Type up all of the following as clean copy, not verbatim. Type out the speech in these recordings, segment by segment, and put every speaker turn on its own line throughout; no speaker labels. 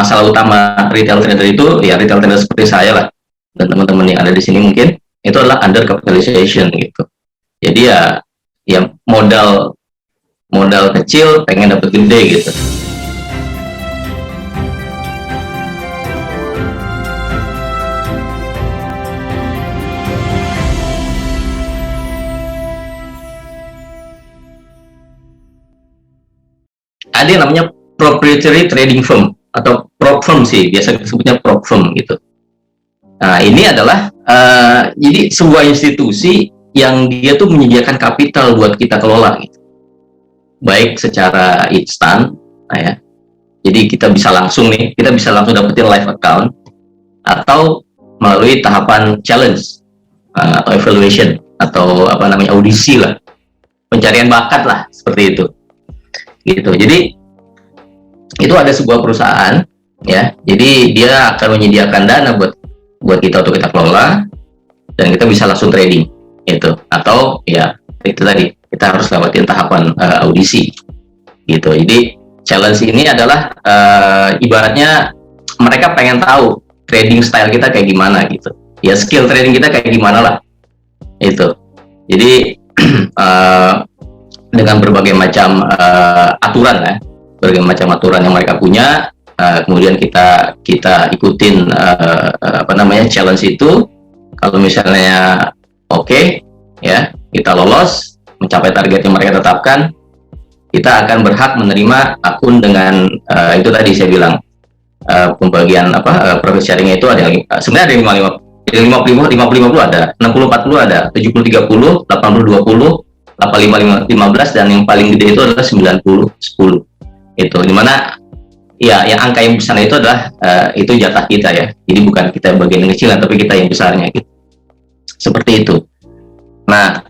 masalah utama retail trader itu ya retail trader seperti saya lah dan teman-teman yang ada di sini mungkin itu adalah under capitalization gitu. Jadi ya modal kecil pengen dapat gede gitu. Ada yang namanya proprietary trading firm atau prop firm sih, biasa disebutnya prop firm gitu. Nah ini adalah jadi sebuah institusi yang dia tuh menyediakan kapital buat kita kelola gitu. Baik secara instan, nah ya. Jadi kita bisa langsung dapetin live account atau melalui tahapan challenge atau evaluation atau apa namanya audisi lah, pencarian bakat lah seperti itu. Gitu. Jadi itu ada sebuah perusahaan ya. Jadi dia akan menyediakan dana buat kita untuk kita kelola dan kita bisa langsung trading itu. Atau ya itu tadi kita harus lewatin tahapan audisi gitu. Jadi challenge ini adalah ibaratnya mereka pengen tahu trading style kita kayak gimana gitu. Ya skill trading kita kayak gimana lah. Itu. Jadi dengan berbagai macam aturan ya, berbagai macam aturan yang mereka punya, kemudian kita ikutin apa namanya challenge itu. Kalau misalnya oke, ya kita lolos mencapai target yang mereka tetapkan, kita akan berhak menerima akun dengan itu tadi saya bilang pembagian profit sharing itu ada sebenarnya ada 50 ada 60 40 ada 70 30 80 20 85 15 dan yang paling gede itu adalah 90 10 itu dimana ya yang angka yang besar itu adalah itu jatah kita ya, jadi bukan kita bagian yang kecil tapi kita yang besarnya gitu, seperti itu. Nah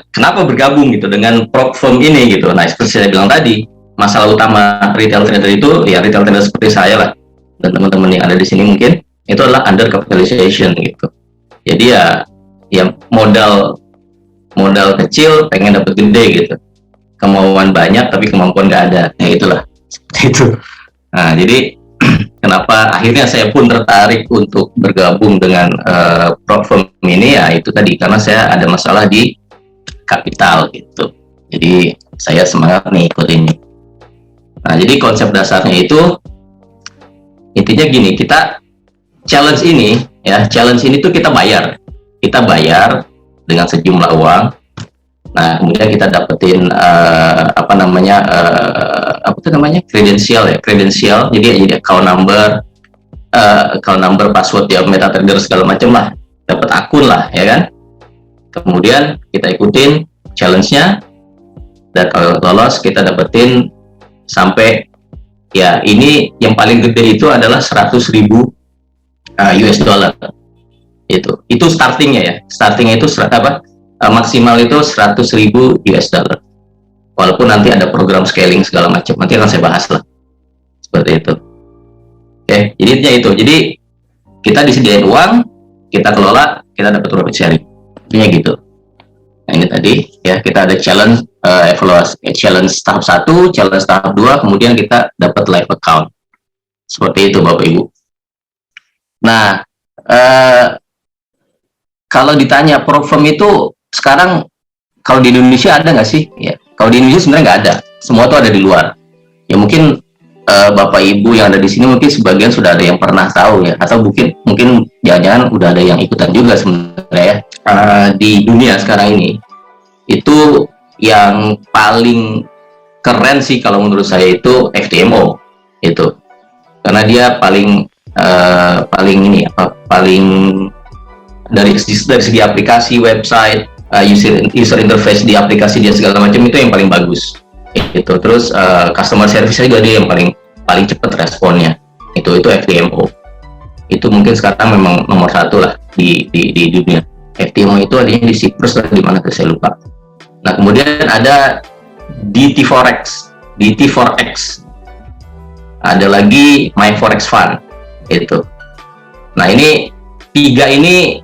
kenapa bergabung gitu dengan prop firm ini gitu. Nah seperti saya bilang tadi, masalah utama retail trader itu ya retail trader seperti saya lah dan teman-teman yang ada di sini mungkin itu adalah under capitalization gitu. Jadi ya modal kecil pengen dapat gede gitu, kemauan banyak tapi kemampuan nggak ada, ya itulah itu. Nah jadi kenapa akhirnya saya pun tertarik untuk bergabung dengan prop firm ini ya itu tadi, karena saya ada masalah di kapital gitu, jadi saya semangat nih ikut ini. Nah jadi konsep dasarnya itu intinya gini, kita challenge ini tuh kita bayar dengan sejumlah uang. Nah kemudian kita dapetin kredensial, jadi account number, password ya, MetaTrader segala macam lah, dapat akun lah ya kan. Kemudian kita ikutin challenge-nya dan kalau lolos kita dapetin sampai ya ini yang paling gede itu adalah 100.000 US dollar. Itu startingnya itu maksimal itu 100.000 US dollar, walaupun nanti ada program scaling segala macam, nanti akan saya bahas lah seperti itu. Oke, jadi intinya itu, jadi kita disediain uang, kita kelola, kita dapat profit sharing, intinya gitu. Nah ini tadi ya, kita ada challenge evaluasi, challenge tahap 1, challenge tahap 2, kemudian kita dapat live account seperti itu Bapak Ibu. Nah kalau ditanya prop firm itu sekarang kalau di Indonesia ada nggak sih? Ya, kalau di Indonesia sebenarnya nggak ada, semua itu ada di luar. Ya mungkin Bapak Ibu yang ada di sini mungkin sebagian sudah ada yang pernah tahu ya, atau mungkin jangan-jangan udah ada yang ikutan juga sebenarnya ya. Di dunia sekarang ini itu yang paling keren sih kalau menurut saya itu FTMO itu, karena dia paling dari segi aplikasi, website, user interface di aplikasi dia segala macam itu yang paling bagus. Itu terus customer service juga dia yang paling cepat responnya. Itu FTMO. Itu mungkin sekarang memang nomor 1 lah di dunia. FTMO itu adanya di Cyprus lah, di mana saya lupa. Nah kemudian ada DT4X, ada lagi MyForex Fund itu. Nah ini 3 ini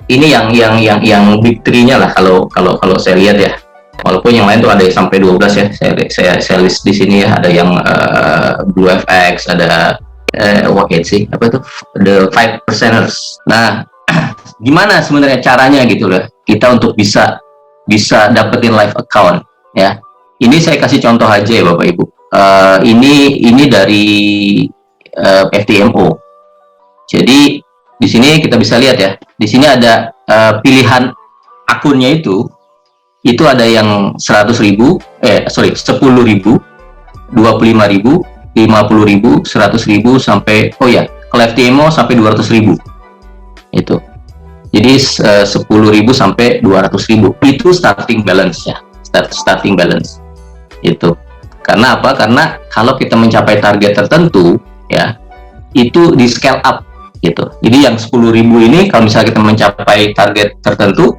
yang big 3-nya lah kalau saya lihat ya. Walaupun yang lain tuh ada yang sampai 12 ya. Saya list di sini ya, ada yang Blue FX, ada what sih apa itu, the 5%ers. Nah, gimana sebenarnya caranya gitu loh kita untuk bisa dapetin live account ya. Ini saya kasih contoh aja ya Bapak Ibu. Ini dari FTMO. Jadi di sini kita bisa lihat ya. Di sini ada pilihan akunnya itu ada yang 10.000, 10.000, 25.000, 50.000, 100.000 sampai kalau FTMO sampai 200.000 itu. Jadi 10.000 sampai 200.000 itu starting balance ya, starting balance itu. Karena apa? Karena kalau kita mencapai target tertentu ya, itu di scale up gitu. Jadi yang 10.000 ini kalau misalnya kita mencapai target tertentu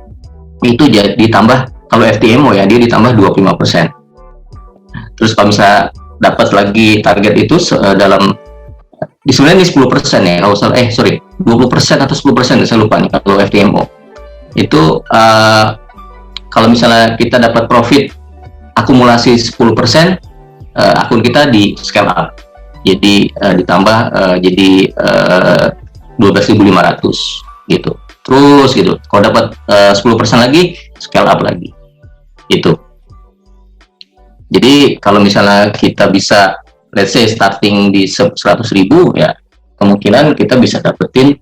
itu ditambah, kalau FTMO ya dia ditambah 25%. Terus kalau misalnya dapat lagi target itu dalam sebenarnya ini 10% ya, kalau 20% atau 10%, saya lupa nih kalau FTMO. Itu kalau misalnya kita dapat profit akumulasi 10%, akun kita di scale up. Jadi ditambah jadi 12.500 gitu. Terus gitu. Kalau dapat 10% lagi, scale up lagi. Gitu. Jadi kalau misalnya kita bisa, let's say starting di 100.000 ya, kemungkinan kita bisa dapetin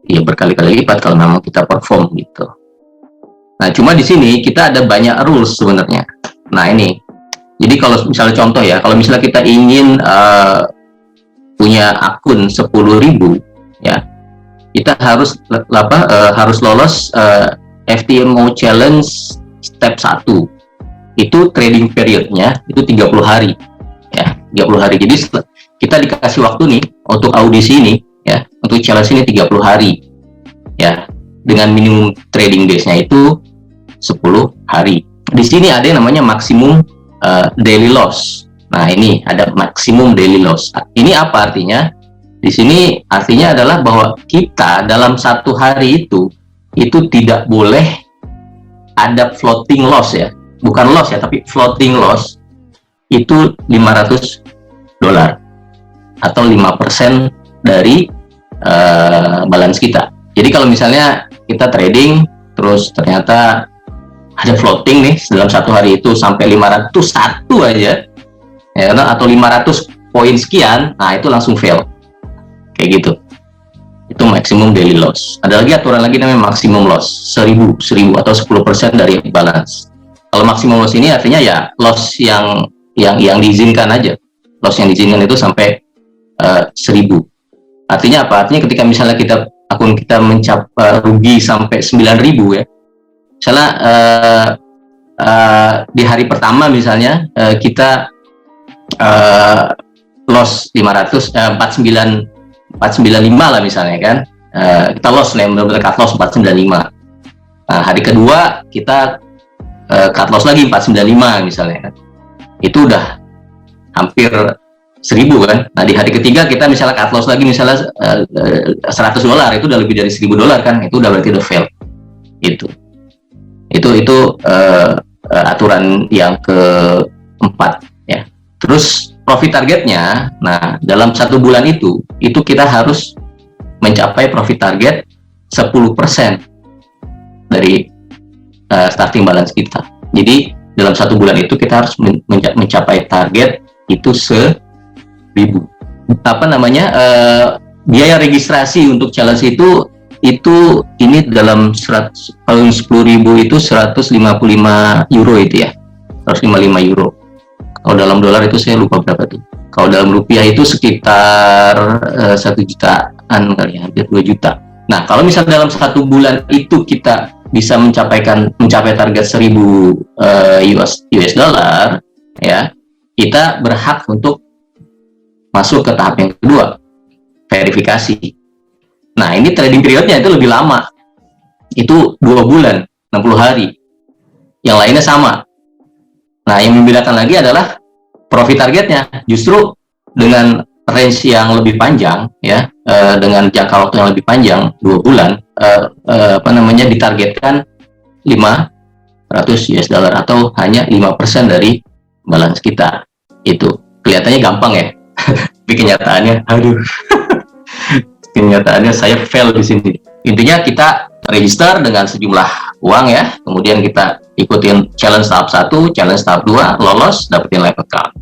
ya berkali-kali lipat kalau memang kita perform gitu. Nah, cuma di sini kita ada banyak rules sebenarnya. Nah, ini. Jadi kalau misalnya contoh ya, kalau misalnya kita ingin punya akun 10.000 ya, kita harus lolos FTMO Challenge step 1. Itu trading periodnya itu 30 hari ya, 30 hari. Jadi kita dikasih waktu nih untuk audisi ini ya, untuk challenge ini 30 hari ya, dengan minimum trading days-nya itu 10 hari. Di sini ada yang namanya maksimum daily loss. Nah, ini ada maksimum daily loss. Ini apa artinya? Di sini artinya adalah bahwa kita dalam satu hari itu tidak boleh ada floating loss ya. Bukan loss ya, tapi floating loss itu $500 atau 5% dari balance kita. Jadi kalau misalnya kita trading terus ternyata ada floating nih dalam satu hari itu sampai 501 aja ya, atau 500 poin sekian, nah itu langsung fail kayak gitu. Itu maximum daily loss. Ada lagi aturan lagi namanya maximum loss, 1.000 atau 10% dari balance. Kalau maximum loss ini artinya ya loss yang diizinkan aja. Loss yang diizinkan itu sampai 1.000. Artinya apa? Artinya ketika misalnya akun kita mencapai rugi sampai 9.000 ya. Misalnya di hari pertama misalnya kita loss 495 lah misalnya kan. Kita loss lah, benar-benar cut loss 495. Nah, hari kedua kita cut loss lagi 495 misalnya kan. Itu udah hampir 1.000 kan. Nah, di hari ketiga kita misalnya cut loss lagi misalnya $100, itu udah lebih dari $1.000 kan. Itu udah berarti udah fail. Itu aturan yang keempat ya. Terus profit targetnya, nah dalam satu bulan itu kita harus mencapai profit target 10% dari starting balance kita. Jadi dalam satu bulan itu kita harus mencapai target itu 1.000. Biaya registrasi untuk challenge itu ini dalam 10.000 itu 155 euro itu ya, 155 euro. Kalau dalam dolar itu saya lupa berapa tuh. Kalau dalam rupiah itu sekitar 1 jutaan kali ya, hampir 2 juta. Nah, kalau misalnya dalam satu bulan itu kita bisa mencapai target 1.000 US dollar ya, kita berhak untuk masuk ke tahap yang kedua, verifikasi. Nah, ini trading periodnya itu lebih lama. Itu 2 bulan, 60 hari. Yang lainnya sama. Nah, yang membedakan lagi adalah profit targetnya. Justru dengan range yang lebih panjang, ya, dengan jangka waktu yang lebih panjang, 2 bulan, ditargetkan 500 US dollar atau hanya 5% dari balance kita. Itu. kelihatannya gampang ya. Tapi kenyataannya, aduh, kenyataannya saya fail di sini. Intinya kita register dengan sejumlah uang ya, kemudian kita ikutin challenge tahap 1, challenge tahap 2, lolos, dapetin live account.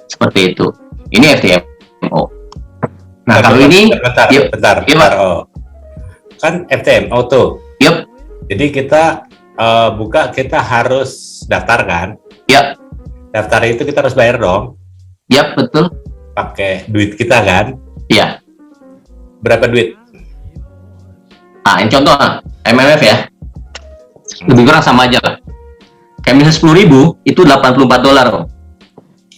Seperti itu. Ini FTMO. Nah, kalau ini
bentar. Oh. Kan FTMO tuh.
Yep.
Jadi kita buka, kita harus daftar kan?
Yep.
Daftar itu kita harus bayar dong.
Yap, betul.
Pakai duit kita kan?
Iya.
Berapa duit?
Ini contoh MMF ya. Lebih kurang sama aja lah. Kayak misalnya 10.000 itu $84.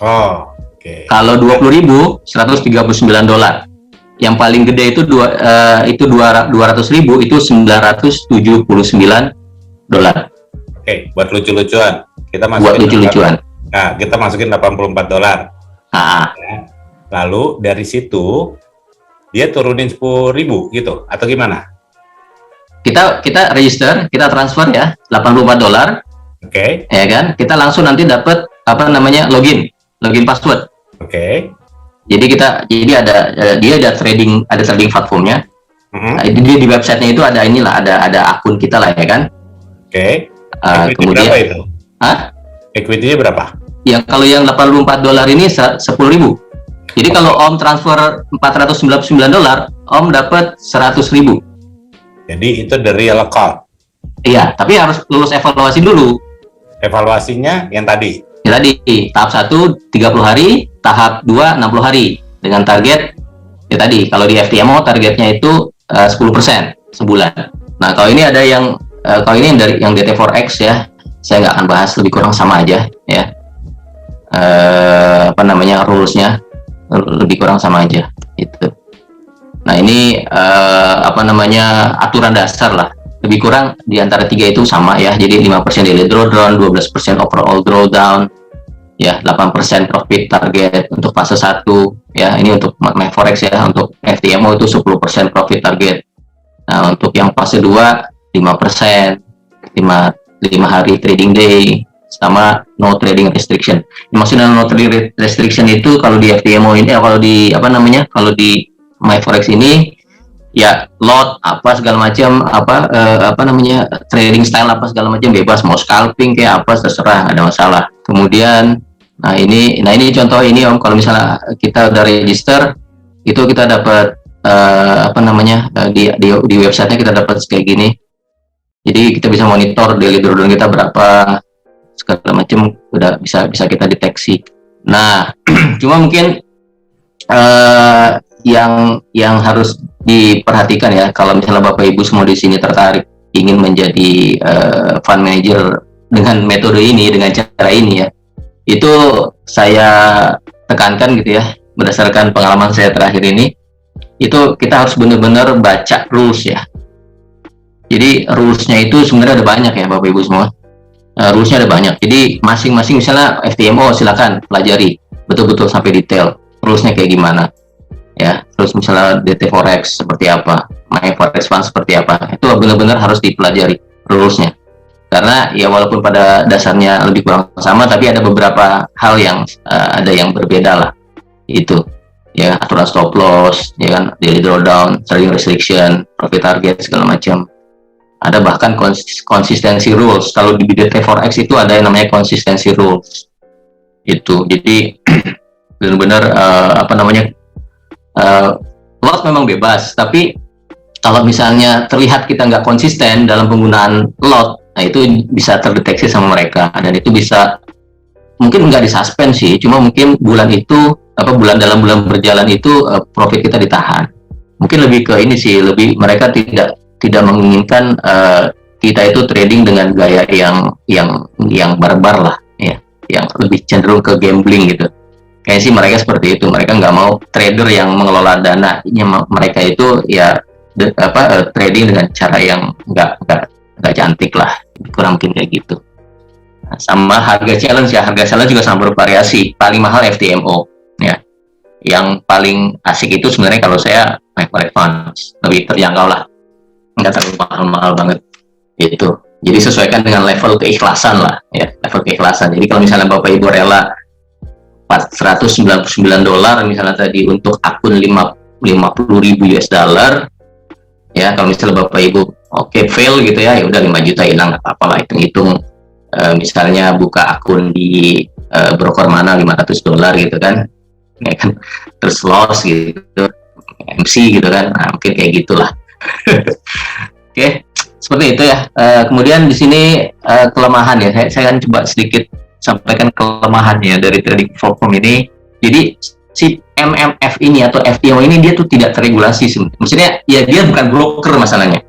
Oh, oke.
Kalau 20.000 $139. Yang paling gede itu 200.000 itu $979.
Oke, buat lucu-lucuan. Kita masukin
buat lucu-lucuan.
Nah, kita masukin $84. Ya. Lalu dari situ dia turunin 10.000 gitu atau gimana?
Kita register, kita transfer ya $84.
Oke.
Ya kan? Kita langsung nanti dapat login password.
Oke.
Jadi dia ada trading platformnya. Nah, dia di websitenya itu ada ada akun kita lah ya kan.
Oke.
Kemudian
berapa itu? Equity-nya berapa?
Kalau yang $84 ini 10.000. Jadi kalau Om transfer $499, Om dapat 100.000.
Jadi itu the real account.
Iya, tapi harus lulus evaluasi dulu.
Evaluasinya yang tadi?
Ya tadi, tahap 1 30 hari, tahap 2 60 hari. Dengan target, ya tadi, kalau di FTMO targetnya itu 10% sebulan. Nah, kalau ini ada kalau ini yang DT4X ya, saya nggak akan bahas, lebih kurang sama aja ya. Rules-nya lebih kurang sama aja itu. Nah, ini aturan dasar lah, lebih kurang di antara 3 itu sama ya. Jadi 5% daily drawdown, 12% overall drawdown ya, 8% profit target untuk fase 1 ya. Ini untuk Forex ya. Untuk FTMO itu 10% profit target. Nah, untuk yang fase 2 5%, 5 hari trading day, sama no trading restriction. Maksudnya no trading restriction itu kalau di FTMO ini kalau di MyForex ini ya lot segala macam trading style segala macam bebas, mau scalping kayak terserah, ada masalah. Kemudian ini contoh ini Om, kalau misalnya kita udah register itu kita dapat di websitenya kita dapat kayak gini. Jadi kita bisa monitor daily drawdown kita berapa, segala macam udah bisa kita deteksi. Nah, cuma mungkin yang harus diperhatikan ya, kalau misalnya Bapak Ibu semua di sini tertarik ingin menjadi fund manager dengan metode ini, dengan cara ini ya, itu saya tekankan gitu ya, berdasarkan pengalaman saya terakhir ini, itu kita harus benar-benar baca rules ya. Jadi rules-nya itu sebenarnya ada banyak ya Bapak Ibu semua. Rules-nya ada banyak. Jadi masing-masing misalnya FTMO silakan pelajari betul-betul sampai detail rules-nya kayak gimana. Ya, terus misalnya DT Forex seperti apa, MyForex Fund seperti apa, itu benar-benar harus dipelajari rules-nya. Karena ya walaupun pada dasarnya lebih kurang sama, tapi ada beberapa hal yang ada yang berbeda lah. Itu ya, aturan stop loss, ya kan, daily drawdown, trading restriction, profit target segala macam. Ada bahkan konsistensi rules. Kalau di DT4X itu ada yang namanya konsistensi rules. Itu jadi benar-benar lot memang bebas, tapi kalau misalnya terlihat kita nggak konsisten dalam penggunaan lot, nah itu bisa terdeteksi sama mereka, dan itu bisa mungkin nggak disuspend sih, cuma mungkin bulan dalam bulan berjalan itu profit kita ditahan. Mungkin lebih ke ini sih, lebih mereka tidak menginginkan kita itu trading dengan gaya yang barbar lah ya, yang lebih cenderung ke gambling gitu. Kayaknya sih mereka seperti itu, mereka nggak mau trader yang mengelola dananya mereka itu ya trading dengan cara yang nggak cantik lah, kurang mungkin kayak gitu. Nah, sama harga challenge juga sangat bervariasi. Paling mahal FTMO ya, yang paling asik itu sebenarnya kalau saya MyForex Funds, lebih terjangkau lah, nggak terlalu mahal banget itu. Jadi sesuaikan dengan level keikhlasan lah ya, level keikhlasan. Jadi kalau misalnya Bapak Ibu rela $499 misalnya tadi untuk akun 50.000 US dollar, ya kalau misalnya Bapak Ibu fail gitu ya udah 5 juta hilang, nggak apa-apa lah, hitung misalnya buka akun di broker mana $500 gitu kan, ya kan, terus loss gitu, MC gitu kan, nah, mungkin kayak gitulah. Oke, seperti itu ya. Kemudian di sini kelemahan ya, saya akan coba sedikit sampaikan kelemahannya dari trading platform ini. Jadi si MMF ini atau FTO ini dia tuh tidak terregulasi, maksudnya ya dia bukan broker masalahnya,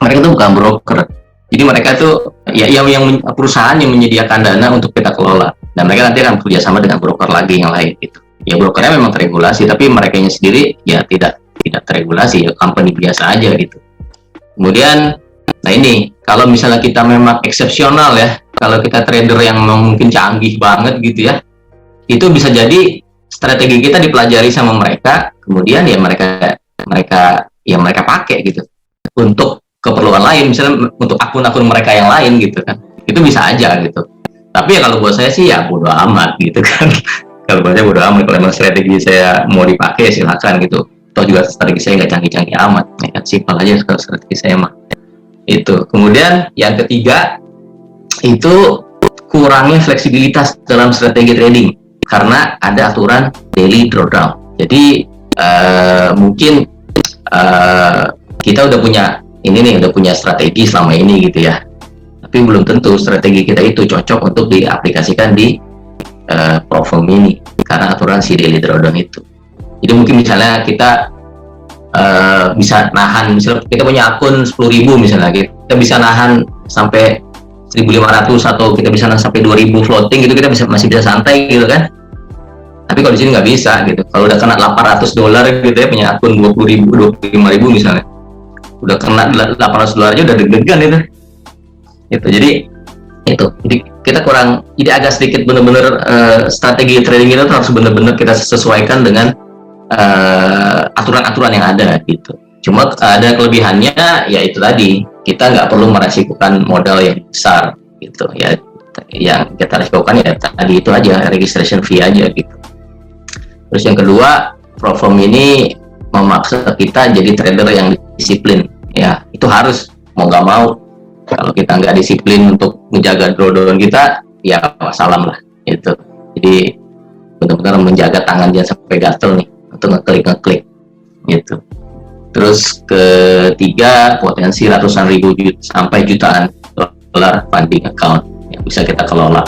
mereka tuh bukan broker. Jadi mereka tuh ya yang perusahaan yang menyediakan dana untuk kita kelola, dan mereka nanti akan kerjasama dengan broker lagi yang lain gitu. Ya brokernya memang terregulasi, tapi mereka sendiri ya tidak terregulasi, ya company biasa aja gitu. Kemudian, nah ini kalau misalnya kita memang eksepsional ya, kalau kita trader yang mungkin canggih banget gitu ya, itu bisa jadi strategi kita dipelajari sama mereka, kemudian ya mereka pakai gitu untuk keperluan lain, misalnya untuk akun-akun mereka yang lain gitu kan, itu bisa aja gitu. Tapi ya kalau buat saya sih ya bodo amat gitu kan. Kalau buat saya bodo amat, kalau memang strategi saya mau dipakai silakan gitu. Atau juga strategi saya nggak canggih-canggih amat, ya kan, simpel aja kalau strategi saya mah. Itu. Kemudian yang ketiga itu kurangnya fleksibilitas dalam strategi trading karena ada aturan daily drawdown. Jadi mungkin kita udah punya strategi selama ini gitu ya, tapi belum tentu strategi kita itu cocok untuk diaplikasikan di platform ini karena aturan si daily drawdown itu. Jadi mungkin misalnya kita bisa nahan, misalnya kita punya akun 10.000 misalnya, kita bisa nahan sampai 1.500 atau kita bisa nahan sampai 2.000 floating gitu, kita masih bisa santai gitu kan. Tapi kalau di sini nggak bisa gitu. Kalau udah kena $800 gitu ya, punya akun 20.000, 25.000 misalnya, udah kena $800 aja udah deg-degan itu. Jadi kita kurang, jadi agak sedikit benar-benar strategi trading kita harus benar-benar kita sesuaikan dengan aturan-aturan yang ada gitu. Cuma ada kelebihannya ya itu tadi, kita nggak perlu meresikukan modal yang besar gitu ya. Yang kita resikokan ya tadi itu aja, registration fee aja gitu. Terus yang kedua, platform ini memaksa kita jadi trader yang disiplin ya, itu harus mau nggak mau. Kalau kita nggak disiplin untuk menjaga drawdown kita, ya salam lah itu. Jadi benar-benar menjaga tangan jangan sampai gatel nih untuk ngeklik gitu. Terus ketiga, potensi ratusan ribu sampai jutaan dolar funding account yang bisa kita kelola.